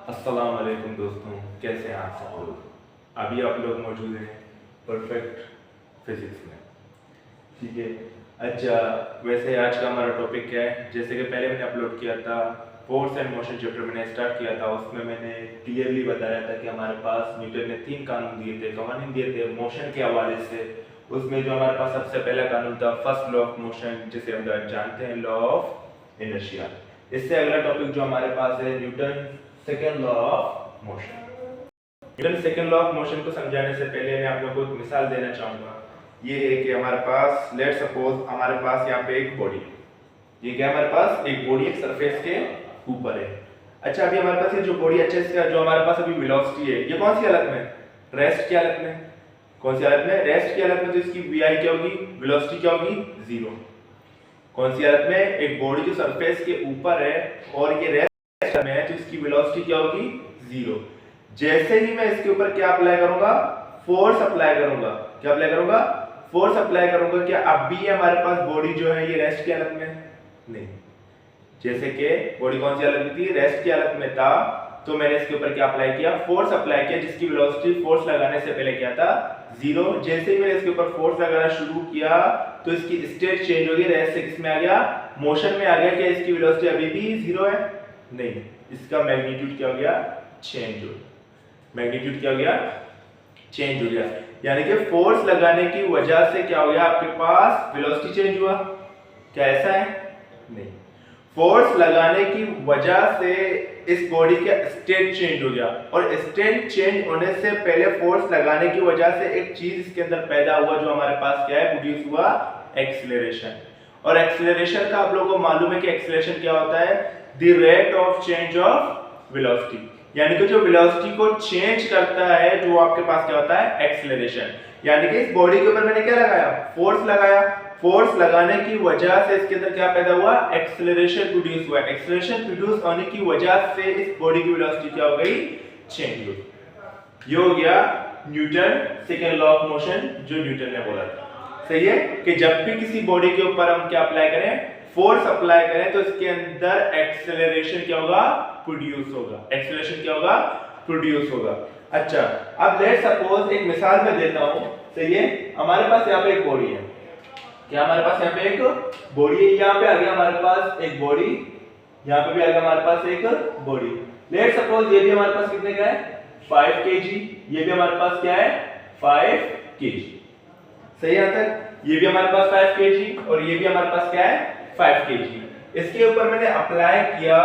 अस्सलाम वालेकुम दोस्तों, कैसे हैं आप सब लोग। अभी आप लोग मौजूद हैं परफेक्ट फिजिक्स में। ठीक है। अच्छा, वैसे आज का हमारा टॉपिक क्या है, जैसे कि पहले मैंने अपलोड किया था फोर्स एंड मोशन चैप्टर मैंने स्टार्ट किया था, उसमें मैंने क्लियरली बताया था कि हमारे पास न्यूटन ने 3 कानून दिए थे, कवानीन दिए थे मोशन के हवाले से। उसमें जो हमारे पास सबसे पहला कानून था फर्स्ट लॉ ऑफ मोशन, जिसे हम जानते हैं लॉ ऑफ इनर्शिया। इससे अगला टॉपिक जो हमारे पास है Newton second law of motion. Newton second law of motion को समझाने से पहले मैं आप लोगों को एक मिसाल देना चाहूंगा। ये है कि हमारे पास लेट सपोज हमारे पास यहाँ पे एक बॉडी, ये क्या हमारे पास एक बॉडी एक सरफेस के ऊपर है। अच्छा, अभी हमारे पास ये जो बॉडी अच्छे से जो हमारे पास अभी वेलोसिटी है, ये कौन सी हालत में, रेस्ट की हालत में। कौन सी हालत में, रेस्ट की हालत में। तो इसकी वी क्या होगी, वेलोसिटी क्या होगी, 0। कौन सी हालत में, एक बॉडी जो सरफेस के ऊपर है और ये रेस्ट में है, तो इसकी वेलोसिटी क्या होगी, 0। जैसे ही मैं इसके ऊपर क्या अप्लाई करूंगा, फोर्स अप्लाई करूंगा। क्या अप्लाई करूंगा, फोर्स अप्लाई करूंगा। क्या अब भी हमारे पास बॉडी जो है ये रेस्ट की हालत में नहीं, जैसे कि बॉडी कौन सी हालत में थी, रेस्ट की हालत में था, तो मैंने इसके ऊपर क्या अप्लाई किया, फोर्स अप्लाई किया, जिसकी वेलोसिटी फोर्स लगाने से पहले क्या था, 0। जैसे ही मैंने इसके ऊपर फोर्स लगाना शुरू किया तो इसकी स्टेट चेंज हो गई, रेस्ट से किसमें आ गया, मोशन में आ गया। क्या इसकी वेलोसिटी अभी भी 0 है, नहीं, इसका मैग्नीट्यूड क्या हो गया, चेंज हो गया। मैग्नीट्यूड क्या हो गया, चेंज हो गया। यानी कि फोर्स लगाने की वजह से क्या हो गया, आपके पास वेलोसिटी चेंज हुआ। क्या ऐसा है, नहीं, फोर्स लगाने की वजह से इस बॉडी का स्टेट चेंज हो गया, और स्टेट चेंज होने से पहले फोर्स लगाने की वजह से एक चीज इसके अंदर पैदा हुआ, जो हमारे पास क्या है, प्रोड्यूस हुआ, एक्सीलरेशन। और एक्सीलरेशन का आप लोगों को मालूम है कि एक्सीलरेशन क्या होता है, the rate of change of velocity. यानी कि जो वेलोसिटी को चेंज करता है, जो आपके पास क्या होता है, एक्सीलरेशन। यानी कि इस बॉडी के ऊपर मैंने क्या लगाया, फोर्स लगाया। फोर्स लगाने की वजह से इसके अंदर क्या पैदा हुआ, एक्सीलरेशन प्रोड्यूस हुआ। एक्सीलरेशन प्रोड्यूस होने की वजह से इस बॉडी की वेलोसिटी क्या हो गई, चेंज हो गई। ये हो गया Newton second law of motion, जो न्यूटन ने बोला था। सही है कि जब भी किसी बॉडी के ऊपर हम क्या अप्लाई करें, फोर्स अप्लाई करें, तो इसके अंदर एक्सीलरेशन क्या होगा, प्रोड्यूस होगा। एक्सीलरेशन क्या होगा, प्रोड्यूस होगा। अच्छा, अब लेट सपोज एक मिसाल मैं देता हूं। सही है, हमारे पास यहाँ पे एक बॉडी है। क्या हमारे पास यहाँ पे एक बॉडी है, यहाँ पे आ गया हमारे पास एक बॉडी, यहाँ पे भी आ गया हमारे पास एक बॉडी। लेट सपोज ये भी हमारे पास कितने का है, 5 kg। ये भी हमारे पास क्या है, 5 kg। सही है तक, ये भी हमारे पास 5 kg और ये भी हमारे पास क्या है, 5 kg। इसके ऊपर मैंने अप्लाई किया,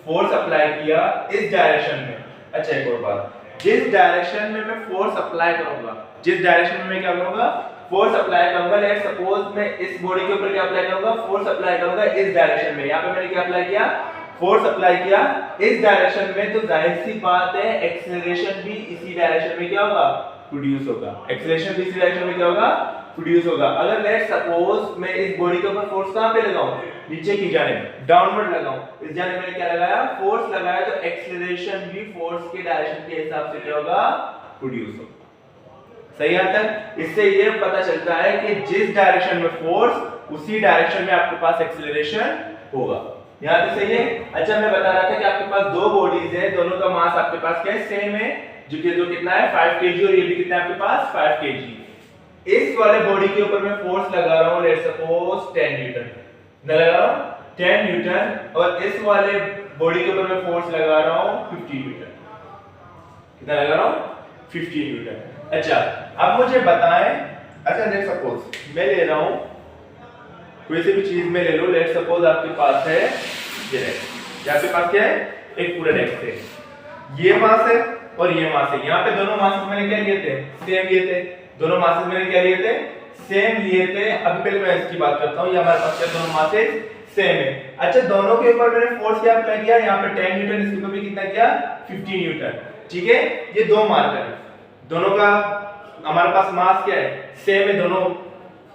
फोर्स अप्लाई किया इस डायरेक्शन में। अच्छा, एक और बात, जिस डायरेक्शन में मैं फोर्स अप्लाई करूंगा, जिस डायरेक्शन में मैं क्या करूंगा, फोर्स अप्लाई करूंगा। लेट सपोज मैं इस बॉडी के ऊपर क्या अप्लाई करूंगा, फोर्स अप्लाई करूंगा इस डायरेक्शन में। यहाँ पे मैंने क्या अप्लाई किया, फोर्स अप्लाई किया इस डायरेक्शन में, तो जाहिर सी बात है एक्सीलरेशन भी इसी डायरेक्शन में क्या होगा, प्रोड्यूस होगा। एक्सीलरेशन भी इसी डायरेक्शन में क्या होगा, प्रोड्यूस होगा। अगर लेट सपोज मैं इस बॉडी के ऊपर फोर्स कहां पे लगाऊं, नीचे की जानिब, डाउनवर्ड लगाऊं। इस जानिब मैंने क्या लगाया, फोर्स लगाया, तो एक्सीलरेशन भी फोर्स के डायरेक्शन के हिसाब से क्या होगा, प्रोड्यूस होगा। सही है तक, इससे ये पता चलता है कि जिस डायरेक्शन में फोर्स, उसी डायरेक्शन में आपके पास एक्सीलरेशन होगा। यहां पे सही है। अच्छा, मैं बता रहा था कि आपके पास दो बॉडीज है, दोनों का मास आपके पास क्या है, सेम है, जो कितना है, 5 kg, और ये भी कितना है आपके पास, 5 kg। इस वाले बॉडी के ऊपर मैं फोर्स लगा रहा हूं, लेट सपोज 10 न्यूटन मैं लगा रहा हूं 10 न्यूटन, और इस वाले बॉडी के ऊपर मैं फोर्स लगा रहा हूं 50 न्यूटन। कितना लगा रहा हूं, 50 न्यूटन। अच्छा, अब मुझे बताएं, अच्छा लेट सपोज मैं ले रहा हूं कोई सी भी चीज में ले लो। लेट सपोज आपके पास है ये डेस्क, आपके पास क्या है, एक पूरा डेस्क है, ये मास है और ये मास है। यहाँ पे दोनों मास मैंने क्या लिए थे, सेम लिए थे। दोनों मासेस मैंने क्या लिए थे, सेम लिए थे। अभी पहले मैं इसकी बात करता हूं, ये हमारे पास क्या दोनों मासेस सेम है। अच्छा, दोनों के ऊपर मैंने फोर्स क्या अप्लाई किया, यहाँ पे 10 न्यूटन, इसके ऊपर भी कितना किया, 50 न्यूटन। ठीक है, ये दो मार्कर है, दोनों का हमारे पास मास क्या है, सेम है। दोनों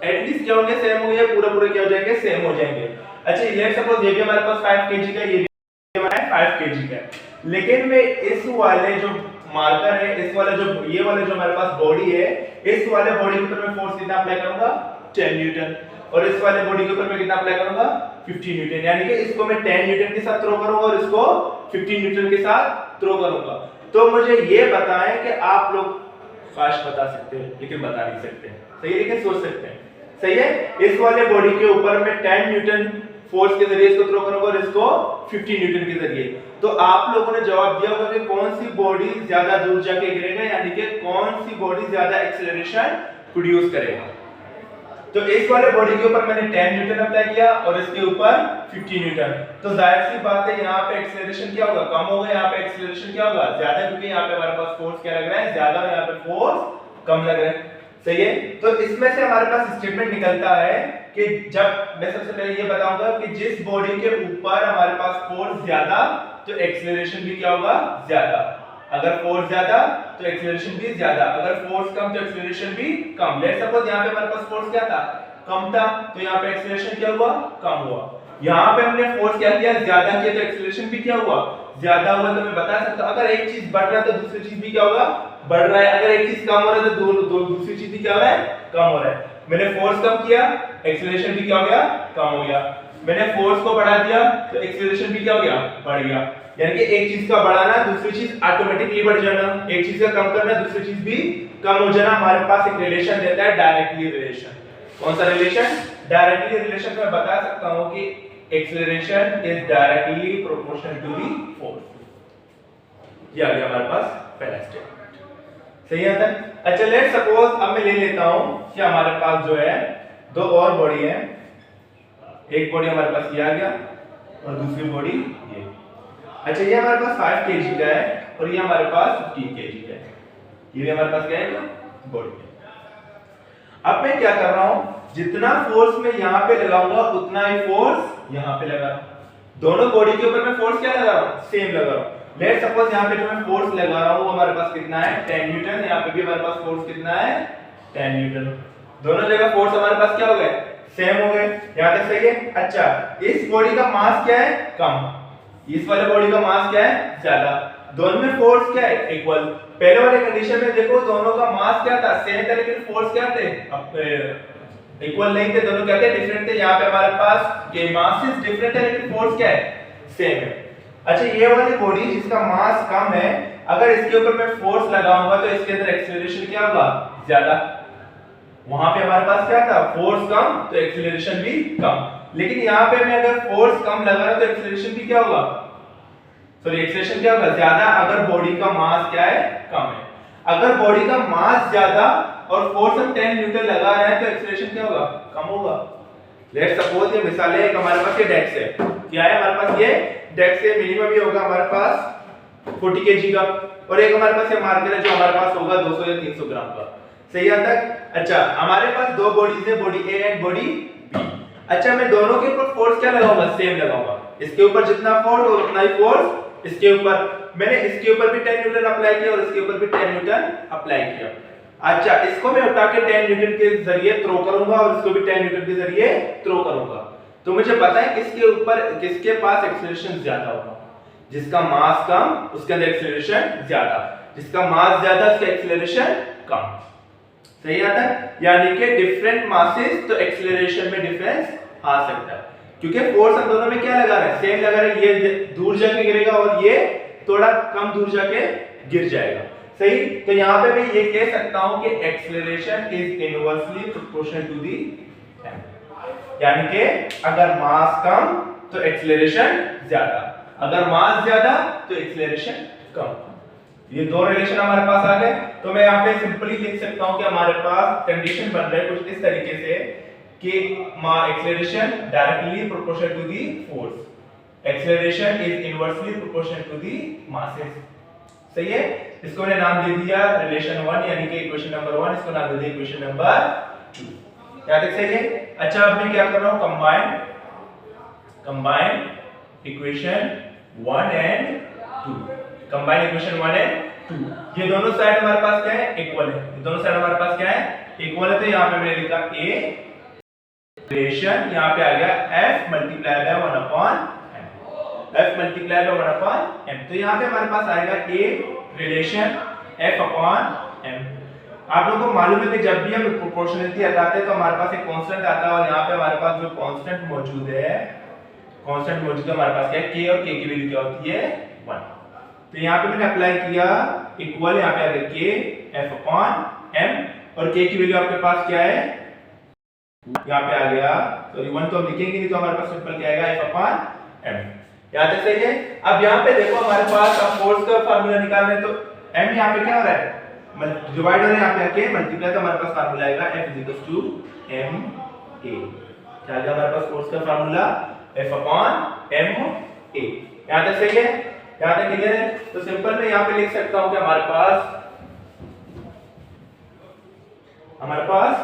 एटलीस्ट क्या होंगे, सेम होंगे, पूरा पूरे क्या हो जाएंगे, सेम हो जाएंगे। अच्छा, लेट सपोज ये भी हमारे पास 5 kg का, ये भी हमारा 5 kg का, लेकिन मैं इस वाले जो मार्कर है, इस वाले जो ये वाले जो हमारे पास बॉडी है, इस वाले बॉडी के ऊपर मैं फोर्स कितना अप्लाई करूंगा, 10 न्यूटन। और इस वाले बॉडी के ऊपर मैं कितना अप्लाई करूंगा 50 न्यूटन, यानी कि इसको मैं 10 न्यूटन के साथ थ्रो करूंगा और इसको 50 न्यूटन के साथ थ्रो करूंगा। तो मुझे ये बताएं कि आप लोग फास्ट बता सकते हैं लेकिन बता नहीं सकते, सही है, लेकिन सोच सकते हैं, सही है। इस वाले बॉडी के ऊपर मैं 10 न्यूटन फोर्स के जरिए इसको थ्रो करूंगा और इसको 50 न्यूटन के जरिए। तो आप लोगों ने जवाब दिया होगा कि कौन सी बॉडी ज्यादा दूर जाके गिरेगा, यानी कि कौन सी बॉडी ज्यादा एक्सीलरेशन प्रोड्यूस करेगा। तो इस वाले बॉडी के ऊपर मैंने 10 न्यूटन अप्लाई किया और इसके ऊपर 50 न्यूटन, तो जाहिर सी बात है यहाँ पे एक्सीलरेशन क्या होगा, कम होगा, यहाँ पे एक्सीलरेशन क्या होगा, ज्यादा, क्योंकि यहाँ पे हमारे पास फोर्स क्या लग रहा है, ज्यादा, और यहाँ पे फोर्स कम लग रहा है, सही है। तो इसमें से हमारे पास स्टेटमेंट निकलता है कि जब मैं सबसे पहले ये बताऊंगा कि जिस बॉडी के ऊपर हमारे पास फोर्स ज्यादा तो एक्सीलरेशन भी क्या होगा, ज्यादा। अगर फोर्स ज्यादा तो एक्सीलरेशन भी ज्यादा, अगर फोर्स कम तो एक्सीलरेशन भी कम। लेट्स सपोज यहाँ पे हमारे पास फोर्स क्या था, कम था, तो यहाँ पे एक्सीलरेशन क्या हुआ, कम हुआ। यहाँ पे हमने फोर्स क्या किया, ज्यादा किया, तो एक्सीलरेशन भी क्या हुआ, ज्यादा हुआ। तो मैं बता सकता हूँ अगर एक चीज बढ़ रहा है तो दूसरी चीज भी क्या होगा, बढ़ रहा है, अगर एक चीज कम हो रहा है तो दूसरी चीज भी क्या हो रहा है, कम हो रहा है। मैंने फोर्स कम किया, एक्सीलरेशन भी क्या हो गया, कम हो गया। मैंने फोर्स को बढ़ा दिया तो एक्सीलरेशन भी क्या हो गया, बढ़ गया। यानी कि एक चीज का बढ़ाना दूसरी चीज ऑटोमेटिकली बढ़ जाना, एक चीज का कम करना दूसरी चीज भी कम हो जाना। हमारे पास एक रिलेशन देता है डायरेक्टली रिलेशन। कौन सा रिलेशन, डायरेक्टली रिलेशन। मैं बता सकता हूं कि acceleration is directly proportional to the force. ये आ गया हमारे पास पहला स्टेटमेंट, सही है। अच्छा लेट्स सपोज अब मैं ले लेता हूं कि हमारे पास जो है दो और बॉडी है, एक बॉडी हमारे पास ये आ गया और दूसरी बॉडी ये। अच्छा ये हमारे पास 5 kg का है और ये हमारे पास 15 kg का है, ये भी हमारे पास क्या है, बॉडी है। अब मैं क्या कर रहा हूं, जितना फोर्स मैं यहां पे लगाऊंगा उतना ही फोर्स यहां पे लगा रहा हूं। दोनों बॉडी के ऊपर मैं फोर्स क्या लगा रहा हूं, सेम लगा रहा हूं। लेट्स सपोज यहां पे जो मैं फोर्स लगा रहा हूं वो हमारे पास कितना है, 10 न्यूटन। यहां पे भी हमारे पास फोर्स कितना है, 10 न्यूटन। दोनों जगह फोर्स हमारे पास क्या हो गए, सेम हो गए। यहां तक सही है। अच्छा इस बॉडी का मास क्या है, कम, इस वाले बॉडी का मास क्या है, ज्यादा। दोनों में फोर्स क्या है, इक्वल। पहले वाले कंडीशन में देखो दोनों का मास क्या था, सेम था, लेकिन फोर्स क्या थे, इक्वल नहीं थे, दोनों क्या थे, डिफरेंट थे। यहाँ पे हमारे पास ये मासेस डिफरेंट है लेकिन फोर्स क्या है, सेम है। अच्छा ये वाली बॉडी जिसका मास कम है, अगर इसके ऊपर मैं फोर्स लगाऊंगा तो इसके अंदर एक्सीलरेशन क्या होगा, ज्यादा। वहां पे हमारे पास क्या था, फोर्स कम तो एक्सीलरेशन भी कम। लेकिन यहाँ पे मैं अगर फोर्स कम लगा रहा तो एक्सीलरेशन भी क्या होगा, सॉरी एक्सीलरेशन क्या होगा, ज्यादा, अगर बॉडी का मास क्या है, कम है। अगर बॉडी का मास ज्यादा और फोर्स हम 10 न्यूटन लगा रहे हैं तो एक्सीलरेशन क्या होगा, कम होगा। लेट्स सपोज ये मिसाल है, एक हमारे पास ये डेस्क है, क्या है हमारे पास, ये डेस्क है, मिनिमम ये होगा हमारे पास 40 kg का, और एक हमारे पास ये मार्कर है जो हमारे पास होगा 200 या 300 ग्राम का, सही है तक। अच्छा हमारे पास दो बॉडीज है, body A and body B. अच्छा मैं दोनों के ऊपर फोर्स क्या लगाऊंगा, सेम लगाऊंगा। इसके ऊपर जितना फोर्स और उतना ही फोर्स इसके ऊपर। मैंने इसके ऊपर भी 10 न्यूटन अप्लाई किया और इसके ऊपर भी 10 न्यूटन अप्लाई किया। अच्छा इसको मैं उठा के 10 न्यूटन के जरिए थ्रो करूंगा और इसको भी 10 न्यूटन के जरिए थ्रो करूंगा। तो मुझे पता है किसके ऊपर, किसके पास एक्सीलरेशन ज्यादा होगा। जिसका मास कम उसके अंदर एक्सीलरेशन ज्यादा, जिसका मास ज्यादा उसका एक्सीलरेशन कम, सही आता है। यानी कि डिफरेंट मासेस तो एक्सीलरेशन में डिफरेंस आ सकता है, क्योंकि फोर्स हम दोनों में क्या लगा रहे हैं, सेम लगा रहे हैं। ये दूर जाके गिरेगा और ये थोड़ा कम दूर जाके गिर जाएगा, सही। तो यहाँ पे मैं ये कह सकता हूं कि acceleration is inversely proportional to the time, यानी कि अगर मास कम तो एक्सीलरेशन ज्यादा, अगर मास ज्यादा तो एक्सीलरेशन कम। ये दो रिलेशन हमारे पास आ गए। तो मैं यहाँ पे सिंपली लिख सकता हूं कि हमारे पास कंडीशन बन रहा है कुछ इस तरीके से कि acceleration directly proportional to the force, acceleration is inversely proportional to the masses, सही है। इसको मैंने नाम दे दिया रिलेशन 1, यानी कि इक्वेशन नंबर 1, इसको नाम दे दिया इक्वेशन नंबर 2। क्या तक सही है। अच्छा अब मैं क्या कर रहा हूं, combine equation 1 and 2, combine equation 1 and 2। ये दोनों साइड हमारे पास क्या है, इक्वल है। ये दोनों साइड हमारे पास क्या है, इक्वल है। तो यहां पे मैंने लिखा a रिलेशन, यहां पे आ गया f multiply by 1 upon m, f multiply by 1 upon m। तो यहां पे हमारे पास आएगा a relation f upon m। आप लोगों को मालूम है कि जब भी हम प्रोपोर्शनलिटी हटाते हैं तो हमारे पास एक कांस्टेंट आता है, और यहाँ पे हमारे पास जो कांस्टेंट मौजूद है हमारे पास क्या है, k, और k की वैल्यू क्या होती है 1। तो यहाँ पे मैंने अप्लाई किया इक्वल, यहाँ पे आ गया k f अपॉन m, और k की वैल्यू आपके पास क्या है, यहाँ पे आ गया, सॉरी 1 तो हम लिखेंगे नहीं, तो हमारे पास सिंपल क्या आएगा f अपॉन m। यहाँ तक सही है। अब यहाँ पे देखो हमारे पास अब फोर्स का फार्मूला निकालना है, तो m यहाँ पे क्या हो रहा है, डिवाइड हो रहा है, यहाँ पे आके मल्टीप्लाई, तो हमारे पास फार्मूला आएगा f m a। क्या आ गया हमारे पास फोर्स का formula, f upon m a। यहाँ तक सही है, यहाँ तक क्लियर है। तो सिंपल मैं यहाँ पे लिख सकता हूँ कि हमारे पास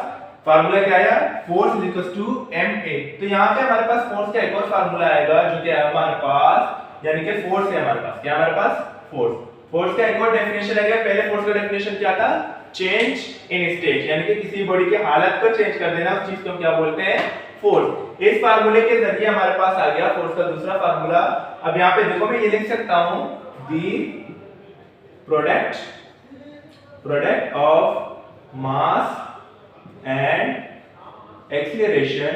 फार्मूला क्या आया, force is equal to ma। तो यहाँ पे हमारे पास फोर्स का एक और फार्मूला आएगा जो कि है हमारे पास, यानी कि फोर्स है हमारे पास, क्या हमारे पास फोर्स का एक और डेफिनेशन है। पहले फोर्स का डेफिनेशन क्या था, चेंज इन स्टेट, यानी कि किसी बॉडी की हालत को चेंज कर देना, उस चीज को हम क्या बोलते हैं, फोर्स। इस फार्मूले के जरिए हमारे पास आ गया फोर्स का दूसरा फार्मूला। अब यहाँ पे देखो मैं ये लिख सकता हूं, the product of mass and acceleration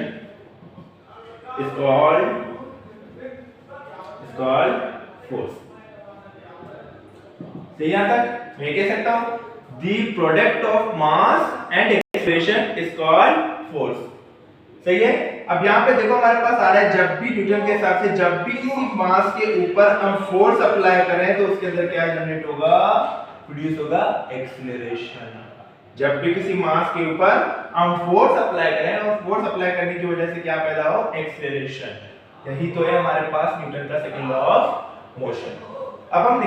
is called force. सही यहां तक मैं कह सकता हूं, the product of mass and acceleration is called force. सही है। अब यहाँ पे देखो हमारे पास आ रहा है, जब भी न्यूटन के हिसाब से जब भी किसी मास के ऊपर हम फोर्स अप्लाई करें तो उसके अंदर क्या जनरेट होगा, प्रोड्यूस होगा एक्सीलरेशन। जब भी किसी मास के ऊपर हम फोर्स अप्लाई करें और फोर्स अप्लाई करने की वजह से क्या पैदा हो, एक्सीलरेशन। यही तो है हमारे पास न्यूटन का सेकंड लॉ ऑफ मोशन। अब हम